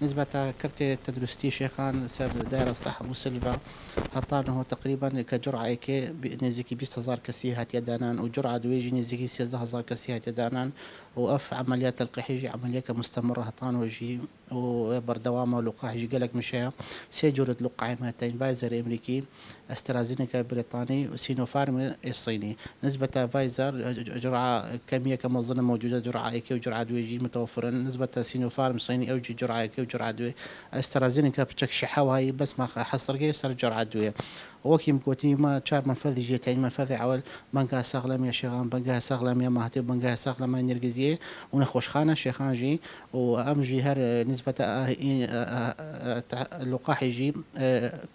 نسبة كرتي تدرستي شيخان سر دائرة الصحة مسلبة هطانه تقريبا كجرعة إيكي نزيكي 20,000 كسيهات يدانان وجرعة دويجي نزيكي 16,000 كسيهات يدانان وأف عمليات تلقيحية عملية مستمرة هطانه جي وبر دوامه ولقاح جي قالك مشايا سيجورة لقاحين هاتين فايزر أمريكي استرازينيكا بريطاني وسينوفارم الصيني. نسبة فايزر جرعة كمية كما ظن موجودة جرعة إيكي وجرعة دويجي متوفرة. نسبة سينوفارم صيني أوجي جرعة إيكي وجرعة دوي استرازينيكا بتشك شحاو هاي بس ما حصر جي صار جرعة دوية وكيم كوتي ما شار منفذ جيتين منفذ عول بنقها ساغلم يا شيخان بنقها ساغلم يا مهتب بنقها ساغلم يا نرجزية ونخوش خانة شيخان جي وأمجي هر نسبة اللقاح يجي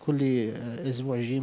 كل أسبوع يجي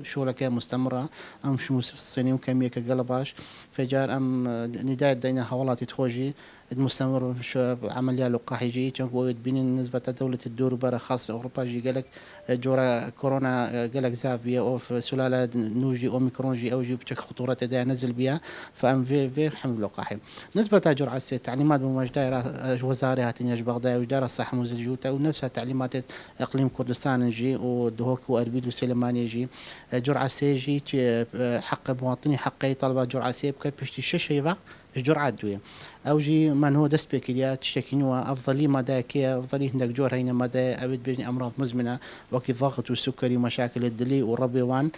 شو لك مستمرة أم شو الصيني وكمية كقلباش فجار أم نداء دينا حوالات تخوجي المستمر عملية لقاح يجي تنقول بين نسبة دولة الدور برا خاصة أوروبا جي قالك جورا كورونا قالك زافية أو في سلالة نوجي أوميكرون جي أو جي بشكل خطورة تدا نزل بها فأم في حمل لقاحي. نسبة جرعة تعليمات بمجدارة وزارة هاتنياش بغداد وزارة الصحة مزلجوتا ونفسها تعليمات إقليم كردستان جي ودهوك وأربيل وسليمانية جي جرعة سيجي حق مواطني حق طلبة جرعة سي بكل بشتي شيء جرعة دوية أو جي من هو دست بكريا تشتكينوا أفضلي مدى كي أفضلي هندك جور هنا مدى أبد بين أمراض مزمنة وكي ضغط والسكري ومشاكل الدلي والربيوان